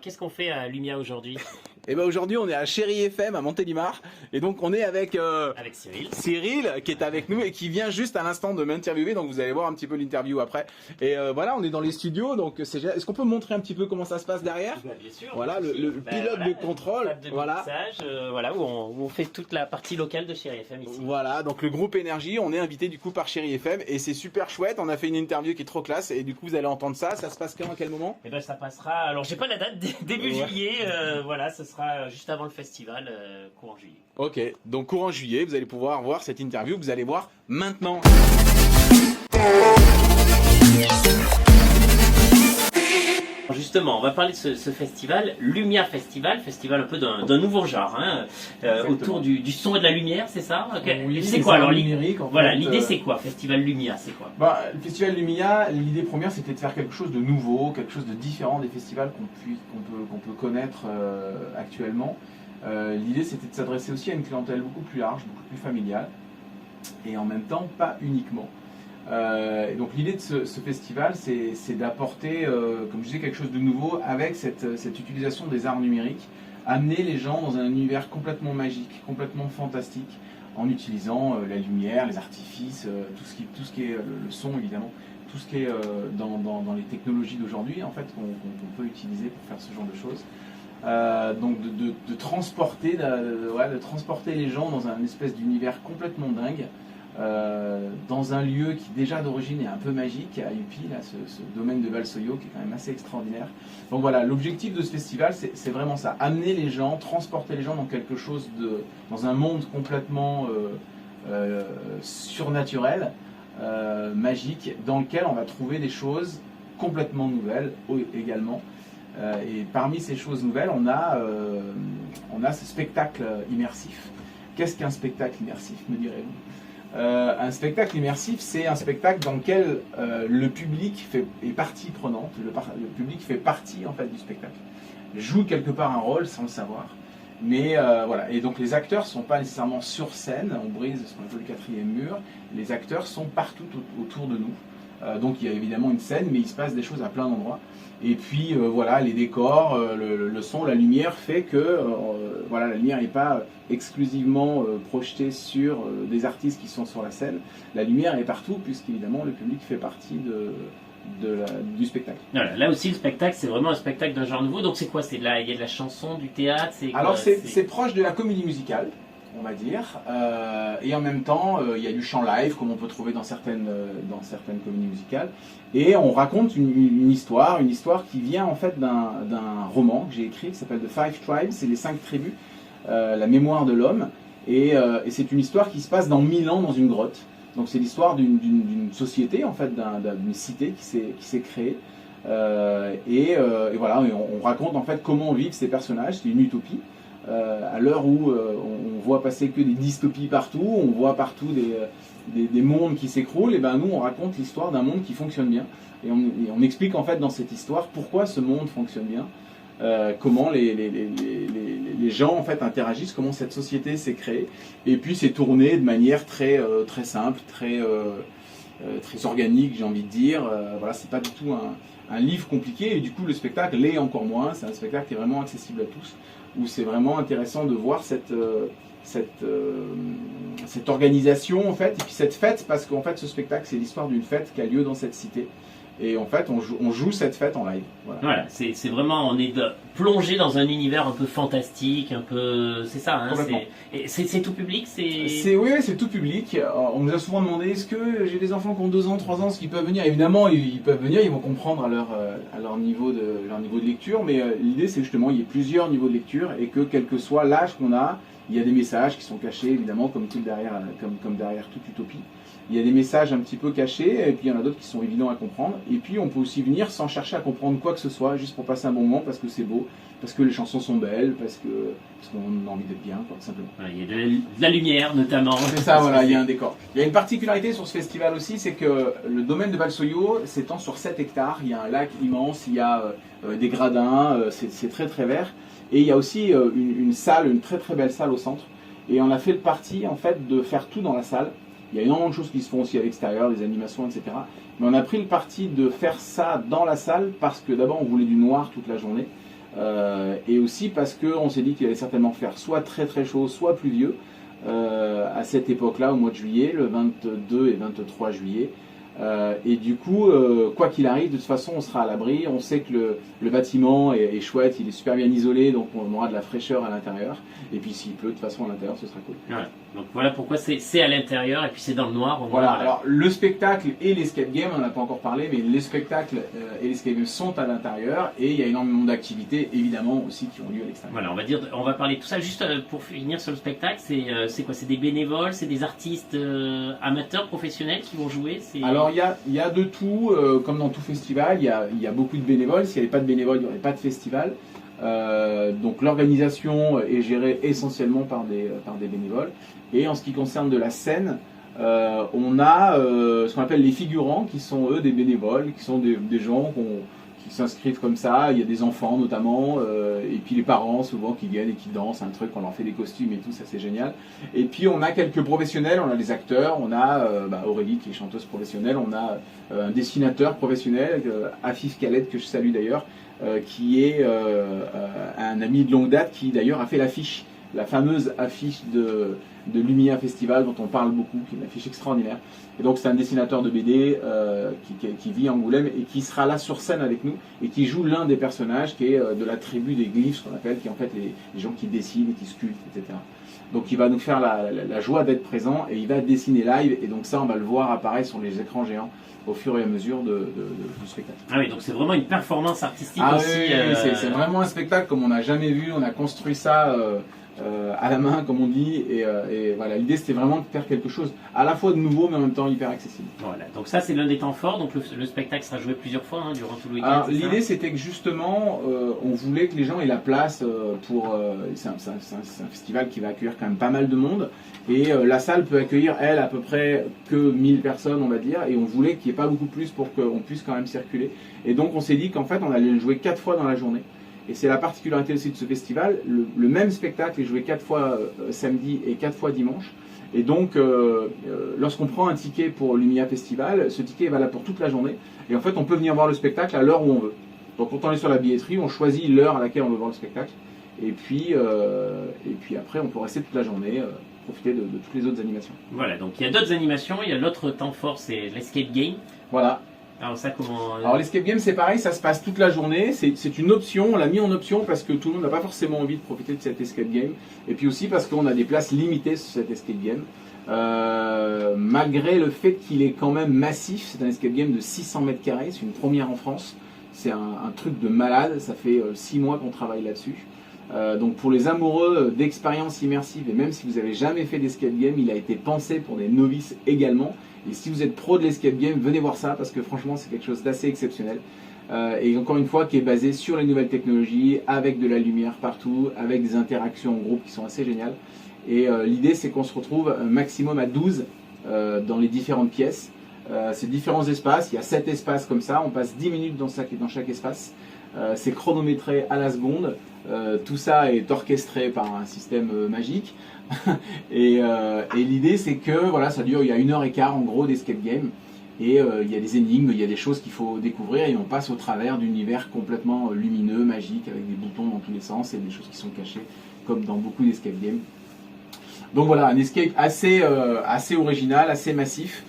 qu'est-ce qu'on fait à Lumia aujourd'hui? Et ben aujourd'hui on est à Chéri FM à Montélimar et donc on est avec Avec Cyril. Cyril qui est avec nous et qui vient juste à l'instant de m'interviewer, donc vous allez voir un petit peu l'interview après. Et voilà, on est dans les studios, donc est-ce qu'on peut montrer un petit peu comment ça se passe derrière? Bien sûr. Voilà, le pilote voilà, de contrôle, table de voilà. mixage, voilà où on fait toute la partie locale de Chéri FM ici. Voilà, donc le groupe Énergie, on est invité du coup par Chéri FM et c'est super chouette, on a fait une interview qui est trop classe et du coup vous allez entendre ça, ça se passe quand, à quel moment? Et ben ça passera, alors j'ai pas la date, début Ouais. juillet, voilà, ce sera juste avant le festival, courant juillet. Ok, donc courant juillet, vous allez pouvoir voir cette interview que vous allez voir maintenant. Justement, on va parler de ce festival, Lumia Festival, festival un peu d'un nouveau genre, hein, autour du son et de la lumière, c'est ça? Oui, c'est quoi alors numérique, en Voilà, fait, l'idée c'est quoi? Festival Lumia, c'est quoi? Le festival Lumia, l'idée première c'était de faire quelque chose de nouveau, quelque chose de différent des festivals qu'on peut connaître actuellement. L'idée c'était de s'adresser aussi à une clientèle beaucoup plus large, beaucoup plus familiale, et en même temps pas uniquement. Et donc l'idée de ce festival, c'est d'apporter, comme je disais, quelque chose de nouveau avec cette utilisation des arts numériques, amener les gens dans un univers complètement magique, complètement fantastique, en utilisant la lumière, les artifices, tout ce qui est le son évidemment, tout ce qui est dans les technologies d'aujourd'hui en fait qu'on peut utiliser pour faire ce genre de choses. Donc de transporter les gens dans un espèce d'univers complètement dingue. Dans un lieu qui déjà d'origine est un peu magique, à Yupi, là, ce domaine de Valsoyo qui est quand même assez extraordinaire. Donc voilà, l'objectif de ce festival c'est vraiment ça, amener les gens, transporter les gens dans quelque chose dans un monde complètement surnaturel, magique, dans lequel on va trouver des choses complètement nouvelles également. Et parmi ces choses nouvelles, on a ce spectacle immersif. Qu'est-ce qu'un spectacle immersif, me direz-vous? Un spectacle immersif, c'est un spectacle dans lequel le public est partie prenante, le public fait partie en fait du spectacle, joue quelque part un rôle sans le savoir. Mais voilà, et donc les acteurs ne sont pas nécessairement sur scène, on brise ce qu'on appelle le quatrième mur, les acteurs sont partout autour de nous. Donc il y a évidemment une scène, mais il se passe des choses à plein d'endroits. Et puis voilà, les décors, le son, la lumière fait que voilà, la lumière n'est pas exclusivement projetée sur des artistes qui sont sur la scène. La lumière est partout, puisqu'évidemment le public fait partie du spectacle. Voilà, là aussi le spectacle, c'est vraiment un spectacle d'un genre nouveau. Donc c'est quoi? Il y a de la chanson, du théâtre? Alors c'est proche de la comédie musicale, on va dire, et en même temps il y a du chant live comme on peut trouver dans certaines comédies musicales, et on raconte une histoire qui vient en fait d'un roman que j'ai écrit qui s'appelle The Five Tribes, c'est les 5 tribus, la mémoire de l'homme, et c'est une histoire qui se passe dans 1000 ans dans une grotte. Donc c'est l'histoire d'une société en fait, d'une cité qui s'est créée, et voilà, on raconte en fait comment vivent ces personnages. C'est une utopie. À l'heure où on voit passer que des dystopies partout, on voit partout des mondes qui s'écroulent, et ben nous on raconte l'histoire d'un monde qui fonctionne bien. Et on explique en fait dans cette histoire pourquoi ce monde fonctionne bien, comment les gens en fait interagissent, comment cette société s'est créée. Et puis c'est tourné de manière très simple, très organique, j'ai envie de dire. Voilà, c'est pas du tout un livre compliqué, et du coup le spectacle l'est encore moins. C'est un spectacle qui est vraiment accessible à tous, où c'est vraiment intéressant de voir cette organisation en fait, et puis cette fête, parce qu'en fait ce spectacle c'est l'histoire d'une fête qui a lieu dans cette cité, et en fait on joue cette fête en live. Voilà, c'est vraiment, on est plongé dans un univers un peu fantastique, un peu, c'est ça, hein, c'est tout public, oui, c'est tout public. On nous a souvent demandé, est-ce que j'ai des enfants qui ont 2 ans, 3 ans, est-ce qu'ils peuvent venir? Évidemment, ils peuvent venir, ils vont comprendre à leur niveau de lecture, mais l'idée c'est justement il y a plusieurs niveaux de lecture, et que quel que soit l'âge qu'on a, il y a des messages qui sont cachés, évidemment, comme derrière toute utopie. Il y a des messages un petit peu cachés, et puis il y en a d'autres qui sont évidents à comprendre. Et puis on peut aussi venir sans chercher à comprendre quoi que ce soit, juste pour passer un bon moment, parce que c'est beau, parce que les chansons sont belles, parce qu'on a envie d'être bien, quoi, tout simplement. Il y a de la lumière notamment. C'est ça, voilà, il y a un décor. Il y a une particularité sur ce festival aussi, c'est que le domaine de Valsoyo s'étend sur 7 hectares, il y a un lac immense, il y a des gradins, c'est très très vert. Et il y a aussi une salle, une très très belle salle au centre. Et on a fait le parti en fait de faire tout dans la salle. Il y a énormément de choses qui se font aussi à l'extérieur, des animations, etc. Mais on a pris le parti de faire ça dans la salle parce que d'abord on voulait du noir toute la journée. et aussi parce qu'on s'est dit qu'il allait certainement faire soit très très chaud, soit pluvieux à cette époque-là, au mois de juillet, le 22 et 23 juillet. Et du coup, quoi qu'il arrive, de toute façon, on sera à l'abri. On sait que le bâtiment est chouette, il est super bien isolé, donc on aura de la fraîcheur à l'intérieur. Et puis s'il pleut, de toute façon, à l'intérieur, ce sera cool. Ouais. Donc voilà pourquoi c'est à l'intérieur et puis c'est dans le noir. Au moins, Voilà, alors le spectacle et l'escape game, on n'en a pas encore parlé, mais les spectacles et l'escape game sont à l'intérieur et il y a énormément d'activités évidemment aussi qui ont lieu à l'extérieur. Voilà, on va parler de tout ça. Juste pour finir sur le spectacle, c'est quoi? C'est des bénévoles, c'est des artistes amateurs, professionnels qui vont jouer? Alors il y a de tout, comme dans tout festival, il y a beaucoup de bénévoles. S'il n'y avait pas de bénévoles, il n'y aurait pas de festival. Donc l'organisation est gérée essentiellement par des bénévoles. Et en ce qui concerne de la scène, on a ce qu'on appelle les figurants, qui sont eux des bénévoles, qui sont des gens qui s'inscrivent comme ça. Il y a des enfants notamment, et puis les parents souvent qui viennent et qui dansent un truc, on leur fait des costumes et tout, ça c'est génial. Et puis on a quelques professionnels, on a des acteurs, on a Aurélie qui est chanteuse professionnelle, on a un dessinateur professionnel, Afif Khaled, que je salue d'ailleurs, qui est un ami de longue date qui d'ailleurs a fait l'affiche, la fameuse affiche de Lumia Festival dont on parle beaucoup, qui est une affiche extraordinaire. Et donc c'est un dessinateur de BD qui vit à Angoulême et qui sera là sur scène avec nous et qui joue l'un des personnages qui est de la tribu des glyphes, ce qu'on appelle, qui est en fait les gens qui dessinent et qui sculptent, etc. Donc il va nous faire la joie d'être présent et il va dessiner live et donc ça on va le voir apparaître sur les écrans géants au fur et à mesure du spectacle. Ah oui, donc c'est vraiment une performance artistique aussi. Oui, c'est vraiment un spectacle comme on n'a jamais vu, on a construit ça à la main comme on dit et voilà, l'idée c'était vraiment de faire quelque chose à la fois de nouveau mais en même temps hyper accessible. Voilà, donc ça c'est l'un des temps forts, donc le spectacle sera joué plusieurs fois durant tout le week-end. Alors l'idée c'était que justement on voulait que les gens aient la place pour... c'est un festival qui va accueillir quand même pas mal de monde et la salle peut accueillir elle à peu près que 1000 personnes on va dire et on voulait qu'il n'y ait pas beaucoup plus pour qu'on puisse quand même circuler et donc on s'est dit qu'en fait on allait le jouer 4 fois dans la journée. Et c'est la particularité aussi de ce festival, le même spectacle est joué 4 fois samedi et 4 fois dimanche. Et donc, lorsqu'on prend un ticket pour Lumia Festival, ce ticket est valable pour toute la journée. Et en fait, on peut venir voir le spectacle à l'heure où on veut. Donc, quand on est sur la billetterie, on choisit l'heure à laquelle on veut voir le spectacle. Et puis après, on peut rester toute la journée, profiter de toutes les autres animations. Voilà, donc il y a d'autres animations. Il y a l'autre temps fort, c'est l'escape game. Voilà. Alors ça comment... Alors l'escape game c'est pareil, ça se passe toute la journée, c'est une option, on l'a mis en option parce que tout le monde n'a pas forcément envie de profiter de cet escape game et puis aussi parce qu'on a des places limitées sur cet escape game. Malgré le fait qu'il est quand même massif, c'est un escape game de 600 mètres carrés, c'est une première en France, c'est un truc de malade, ça fait 6 mois qu'on travaille là-dessus. Donc pour les amoureux d'expériences immersives et même si vous n'avez jamais fait d'escape game, il a été pensé pour des novices également. Et si vous êtes pro de l'escape game, venez voir ça parce que franchement c'est quelque chose d'assez exceptionnel. Et encore une fois qui est basé sur les nouvelles technologies, avec de la lumière partout, avec des interactions en groupe qui sont assez géniales. Et l'idée c'est qu'on se retrouve un maximum à 12 dans les différentes pièces. C'est différents espaces, il y a 7 espaces comme ça, on passe 10 minutes dans chaque espace. C'est chronométré à la seconde. Tout ça est orchestré par un système magique. et l'idée c'est que voilà, ça dure, il y a 1h15 en gros d'escape game et il y a des énigmes, il y a des choses qu'il faut découvrir et on passe au travers d'univers complètement lumineux, magique, avec des boutons dans tous les sens et des choses qui sont cachées comme dans beaucoup d'escape games. Donc voilà, un escape assez original, assez massif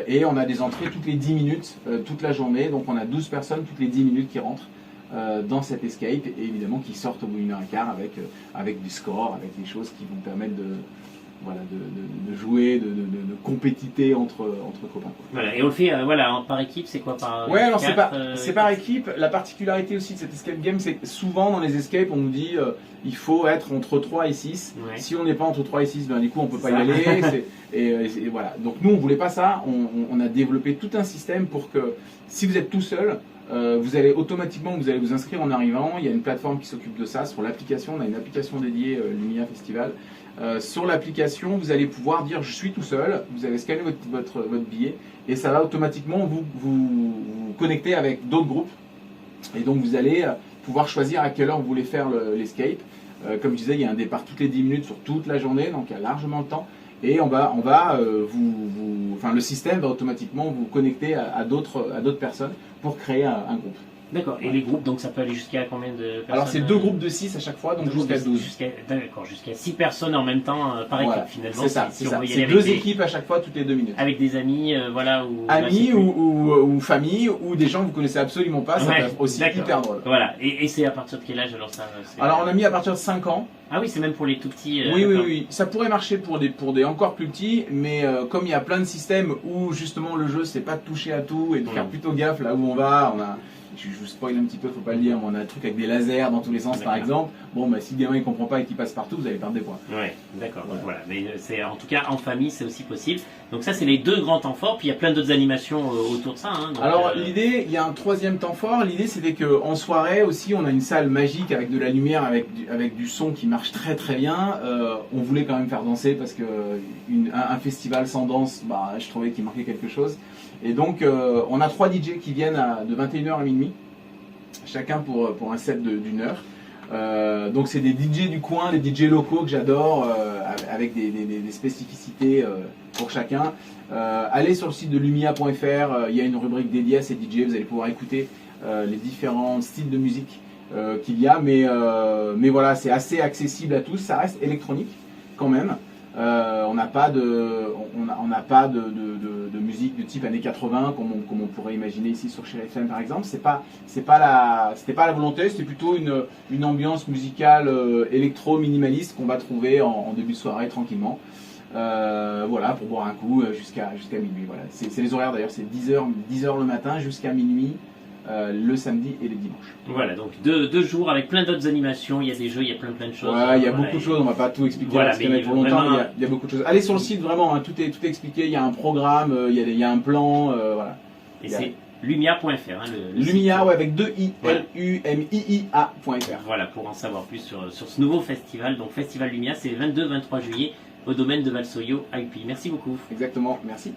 et on a des entrées toutes les 10 minutes toute la journée, donc on a 12 personnes toutes les 10 minutes qui rentrent dans cet escape et évidemment qui sortent au bout d'1h15 avec du score, avec des choses qui vont permettre de jouer, de compétiter entre copains. Voilà, et on le fait par équipe, c'est quoi par ouais, alors c'est par équipe. La particularité aussi de cet escape game, c'est que souvent dans les escapes, on nous dit il faut être entre 3 et 6. Ouais. Si on n'est pas entre 3 et 6, ben, du coup on peut pas y aller. et voilà. Donc nous on voulait pas ça, on a développé tout un système pour que si vous êtes tout seul, vous allez automatiquement vous inscrire en arrivant. Il y a une plateforme qui s'occupe de ça sur l'application. On a une application dédiée Lumia Festival. Sur l'application, vous allez pouvoir dire je suis tout seul. Vous allez scanner votre billet et ça va automatiquement vous connecter avec d'autres groupes. Et donc vous allez pouvoir choisir à quelle heure vous voulez faire l'escape. Comme je disais, il y a un départ toutes les 10 minutes sur toute la journée, donc il y a largement le temps. Et le système va automatiquement vous connecter à d'autres personnes pour créer un groupe. D'accord. Et les groupes, donc ça peut aller jusqu'à combien de personnes? Alors c'est 2 groupes de 6 à chaque fois, donc jusqu'à 12. D'accord, jusqu'à 6 personnes en même temps par Voilà. équipe finalement. C'est ça, si c'est on ça. veut y C'est aller 2 avec équipes à chaque fois toutes les 2 minutes. avec des amis, voilà. Ou, Amis là, c'est ou famille ou des gens que vous connaissez absolument pas, ça Ouais, peut être aussi d'accord. hyper drôle. Voilà. Et c'est à partir de quel âge alors ça Alors on a mis à partir de 5 ans. Ah oui, c'est même pour les tout petits. Oui, oui, d'accord. oui. Ça pourrait marcher pour des encore plus petits, mais comme il y a plein de systèmes où justement le jeu c'est pas de toucher à tout et de faire plutôt gaffe là où on va, je vous spoil un petit peu, faut pas le dire, mais on a un truc avec des lasers dans tous les sens par D'accord. exemple. Bon, bah, si le gamin il comprend pas et qu'il passe partout, vous allez perdre des points. Ouais, d'accord. Voilà. Donc voilà, mais c'est en tout cas en famille, c'est aussi possible. Donc ça, c'est les 2 grands temps forts. Puis il y a plein d'autres animations autour de ça. Hein, donc, Alors l'idée, il y a un 3e temps fort. L'idée c'était que en soirée aussi, on a une salle magique avec de la lumière, avec du son qui marche très très bien. On voulait quand même faire danser parce que un festival sans danse, bah, je trouvais qu'il manquait quelque chose. Et donc on a 3 DJ qui viennent de 21h à minuit, chacun pour un set d'une heure. Donc c'est des DJ du coin, des DJ locaux que j'adore, avec des spécificités pour chacun. Allez sur le site de lumia.fr, il y a une rubrique dédiée à ces DJ, vous allez pouvoir écouter les différents styles de musique qu'il y a, mais voilà, c'est assez accessible à tous, ça reste électronique quand même. On n'a pas de musique de type années 80 comme on pourrait imaginer ici sur Chéri FM par exemple. C'était pas la volonté, c'était plutôt une ambiance musicale électro minimaliste qu'on va trouver en début de soirée tranquillement. Voilà, pour boire un coup jusqu'à minuit. Voilà. C'est les horaires d'ailleurs, c'est 10h le matin jusqu'à minuit. Le samedi et les dimanches. Voilà, donc 2 jours avec plein d'autres animations, il y a des jeux, il y a plein de choses. Ouais, il y a Voilà, beaucoup de choses, on va pas tout expliquer Voilà, parce qu'il y en a mais pour longtemps, vraiment- mais il y a beaucoup de choses. Allez sur le site vraiment, hein, tout est expliqué, il y a un programme, il y a un plan, voilà. Et c'est lumia.fr. Hein, le Lumia, site. ouais, avec 2 i, Voilà. Lumia.fr. Voilà, pour en savoir plus sur ce nouveau festival. Donc Festival Lumia, c'est le 22-23 juillet au domaine de Valsoyo à Upi. Merci beaucoup. Exactement, merci.